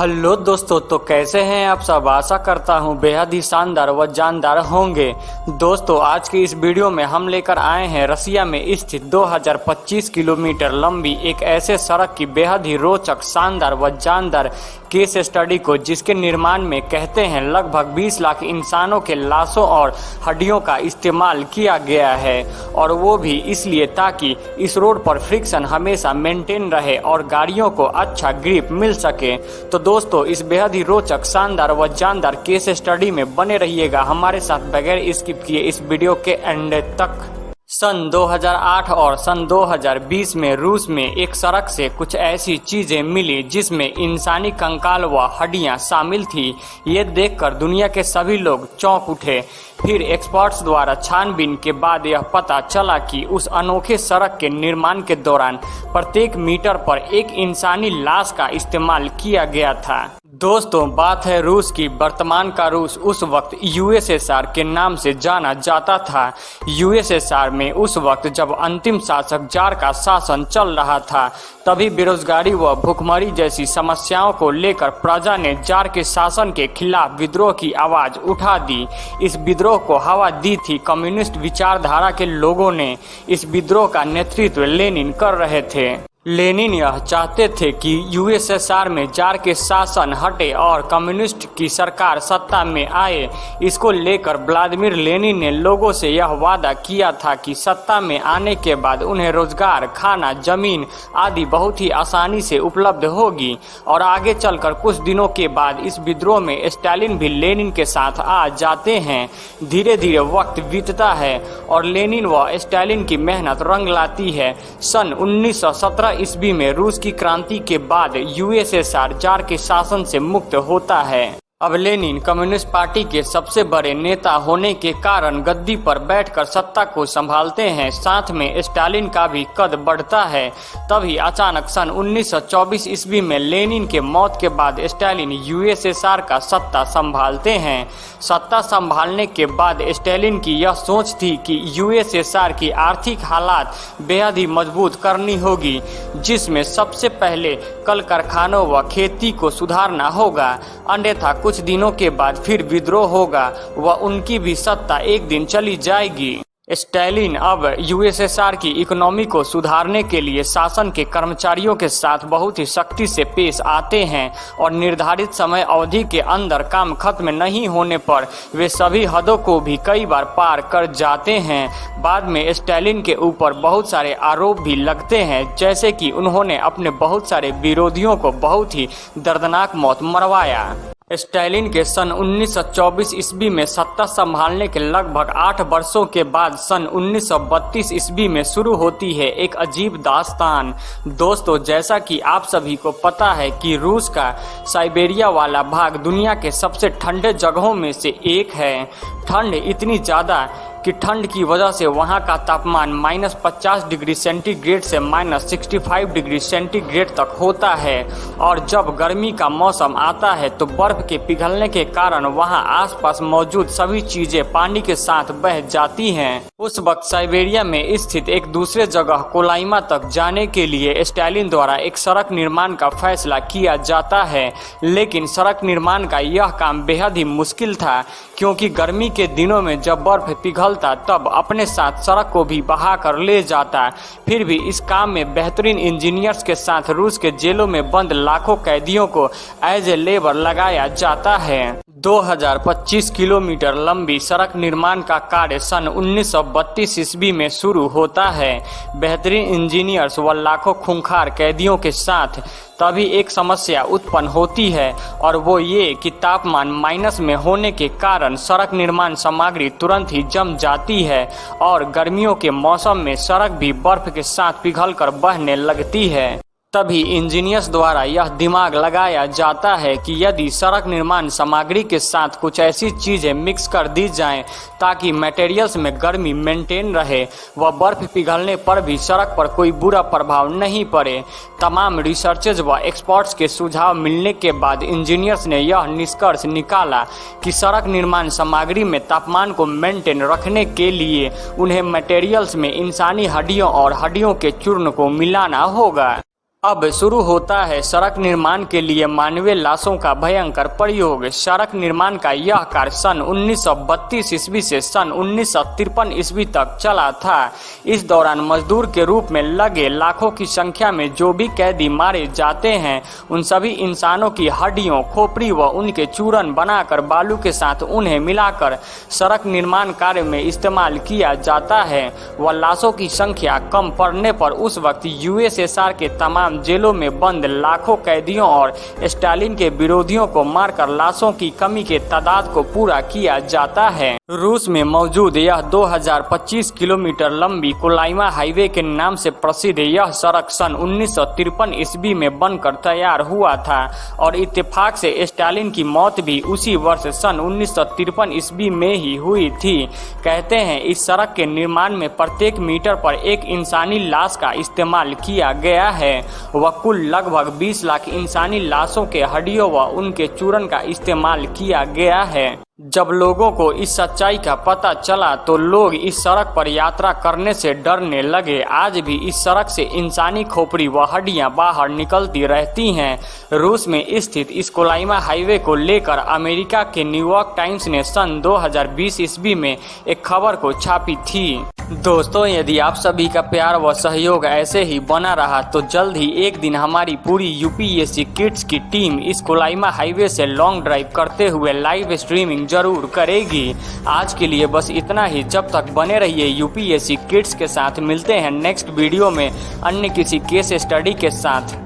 Hello दोस्तों, तो कैसे हैं आप सब। आशा करता हूं बेहद ही शानदार व जानदार होंगे। दोस्तों, आज की इस वीडियो में हम लेकर आए हैं रसिया में स्थित 2025 किलोमीटर लंबी एक ऐसे सड़क की बेहद ही रोचक, शानदार व जानदार केस स्टडी को, जिसके निर्माण में कहते हैं लगभग 20 लाख इंसानों के लाशों और हड्डियों का इस्तेमाल किया गया है, और वो भी इसलिए ताकि इस रोड पर फ्रिक्शन हमेशा मेंटेन रहे और गाड़ियों को अच्छा ग्रिप मिल सके। तो दोस्तों, इस बेहद ही रोचक, शानदार व जानदार केस स्टडी में बने रहिएगा हमारे साथ बगैर स्किप किए इस वीडियो के एंड तक। सन 2008 और सन 2020 में रूस में एक सड़क से कुछ ऐसी चीजें मिली जिसमें इंसानी कंकाल व हड्डियां शामिल थी। ये देखकर दुनिया के सभी लोग चौंक उठे। फिर एक्सपर्ट्स द्वारा छानबीन के बाद यह पता चला कि उस अनोखे सड़क के निर्माण के दौरान प्रत्येक मीटर पर एक इंसानी लाश का इस्तेमाल किया गया था। दोस्तों, बात है रूस की। वर्तमान का रूस उस वक्त यूएसएसआर के नाम से जाना जाता था। यूएसएसआर में उस वक्त जब अंतिम शासक जार का शासन चल रहा था, तभी बेरोजगारी व भूखमरी जैसी समस्याओं को लेकर प्रजा ने जार के शासन के खिलाफ विद्रोह की आवाज उठा दी। इस विद्रोह को हवा दी थी कम्युनिस्ट विचारधारा के लोगों ने। इस विद्रोह का नेतृत्व लेनिन कर रहे थे। लेनिन यह चाहते थे कि यूएसएसआर में जार के शासन हटे और कम्युनिस्ट की सरकार सत्ता में आए। इसको लेकर व्लादिमीर लेनिन ने लोगों से यह वादा किया था कि सत्ता में आने के बाद उन्हें रोजगार, खाना, जमीन आदि बहुत ही आसानी से उपलब्ध होगी। और आगे चलकर कुछ दिनों के बाद इस विद्रोह में स्टालिन भी लेनिन के साथ आ जाते हैं। धीरे धीरे वक्त बीतता है और लेनिन व स्टालिन की मेहनत रंग लाती है। सन 1917 ईस्वी में रूस की क्रांति के बाद यूएसएसआर जार के शासन से मुक्त होता है। अब लेनिन कम्युनिस्ट पार्टी के सबसे बड़े नेता होने के कारण गद्दी पर बैठकर सत्ता को संभालते हैं। साथ में स्टालिन का भी कद बढ़ता है। तभी अचानक सन 1924 ईस्वी में लेनिन के मौत के बाद स्टालिन यूएसएसआर का सत्ता संभालते हैं। सत्ता संभालने के बाद स्टालिन की यह सोच थी कि यूएसएसआर की आर्थिक हालात बेहद ही मजबूत करनी होगी, जिसमें सबसे पहले कल कारखानों व खेती को सुधारना होगा, अन्यथा कुछ दिनों के बाद फिर विद्रोह होगा व उनकी भी सत्ता एक दिन चली जाएगी। स्टालिन अब यूएसएसआर की इकोनॉमी को सुधारने के लिए शासन के कर्मचारियों के साथ बहुत ही सख्ती से पेश आते हैं और निर्धारित समय अवधि के अंदर काम खत्म नहीं होने पर वे सभी हदों को भी कई बार पार कर जाते हैं। बाद में स्टालिन के ऊपर बहुत सारे आरोप भी लगते हैं, जैसे कि उन्होंने अपने बहुत सारे विरोधियों को बहुत ही दर्दनाक मौत मरवाया। स्टालिन के सन 1924 ईस्वी में सत्ता संभालने के लगभग 8 वर्षों के बाद सन 1932 ईस्वी में शुरू होती है एक अजीब दास्तान। दोस्तों, जैसा कि आप सभी को पता है कि रूस का साइबेरिया वाला भाग दुनिया के सबसे ठंडे जगहों में से एक है। ठंड इतनी ज़्यादा कि ठंड की वजह से वहाँ का तापमान -50 डिग्री सेंटीग्रेड से -65 डिग्री सेंटीग्रेड तक होता है। और जब गर्मी का मौसम आता है तो बर्फ के पिघलने के कारण वहाँ आसपास मौजूद सभी चीजें पानी के साथ बह जाती हैं। उस वक्त साइबेरिया में स्थित एक दूसरे जगह कोलाइमा तक जाने के लिए स्टालिन द्वारा एक सड़क निर्माण का फैसला किया जाता है। लेकिन सड़क निर्माण का यह काम बेहद ही मुश्किल था, क्योंकि गर्मी के दिनों में जब बर्फ पिघलता तब अपने साथ सड़क को भी बहा कर ले जाता। फिर भी इस काम में बेहतरीन इंजीनियर्स के साथ रूस के जेलों में बंद लाखों कैदियों को एज ए लेबर लगाया जाता है। 2025 किलोमीटर लंबी सड़क निर्माण का कार्य सन 1932 ईस्वी में शुरू होता है। बेहतरीन इंजीनियर्स व लाखों खूंखार कैदियों के साथ तभी एक समस्या उत्पन्न होती है, और वो ये कि तापमान माइनस में होने के कारण सड़क निर्माण सामग्री तुरंत ही जम जाती है और गर्मियों के मौसम में सड़क भी बर्फ के साथ पिघलकर बहने लगती है। तभी इंजीनियर्स द्वारा यह दिमाग लगाया जाता है कि यदि सड़क निर्माण सामग्री के साथ कुछ ऐसी चीजें मिक्स कर दी जाएं ताकि मटेरियल्स में गर्मी मेंटेन रहे व बर्फ पिघलने पर भी सड़क पर कोई बुरा प्रभाव नहीं पड़े। तमाम रिसर्चर्स व एक्सपर्ट्स के सुझाव मिलने के बाद इंजीनियर्स ने यह निष्कर्ष निकाला कि सड़क निर्माण सामग्री में तापमान को मेंटेन रखने के लिए उन्हें मटेरियल्स में इंसानी हड्डियों और हड्डियों के चूर्ण को मिलाना होगा। अब शुरू होता है सड़क निर्माण के लिए मानवीय लाशों का भयंकर प्रयोग। सड़क निर्माण का यह कार्य सन 1932 ईस्वी से सन 1953 ईस्वी तक चला था। इस दौरान मजदूर के रूप में लगे लाखों की संख्या में जो भी कैदी मारे जाते हैं, उन सभी इंसानों की हड्डियों, खोपड़ी व उनके चूरन बनाकर बालू के साथ उन्हें मिलाकर सड़क निर्माण कार्य में इस्तेमाल किया जाता है। व लाशों की संख्या कम पड़ने पर उस वक्त यूएसएसआर के तमाम जेलों में बंद लाखों कैदियों और स्टालिन के विरोधियों को मारकर लाशों की कमी के तादाद को पूरा किया जाता है। रूस में मौजूद यह 2025 किलोमीटर लंबी कोलाइमा हाईवे के नाम से प्रसिद्ध यह सड़क सन 1953 ईस्वी में बनकर तैयार हुआ था और इत्तेफाक से स्टालिन की मौत भी उसी वर्ष सन 1953 ईस्वी में ही हुई थी। कहते हैं इस सड़क के निर्माण में प्रत्येक मीटर पर एक इंसानी लाश का इस्तेमाल किया गया है व कुल लगभग 20 लाख इंसानी लाशों के हड्डियों व उनके चूरन का इस्तेमाल किया गया है। जब लोगों को इस सच्चाई का पता चला तो लोग इस सड़क पर यात्रा करने से डरने लगे। आज भी इस सड़क से इंसानी खोपड़ी व हड्डियां बाहर निकलती रहती हैं। रूस में स्थित इस कोलाइमा हाईवे को लेकर अमेरिका के न्यूयॉर्क टाइम्स ने सन 2020 ईस्वी में एक खबर को छापी थी। दोस्तों, यदि आप सभी का प्यार व सहयोग ऐसे ही बना रहा तो जल्द ही एक दिन हमारी पूरी यूपीएससी किड्स की टीम इस कोलाइमा हाईवे से लॉन्ग ड्राइव करते हुए लाइव स्ट्रीमिंग जरूर करेगी। आज के लिए बस इतना ही। जब तक बने रहिए यूपीएससी किड्स के साथ। मिलते हैं नेक्स्ट वीडियो में अन्य किसी केस स्टडी के साथ।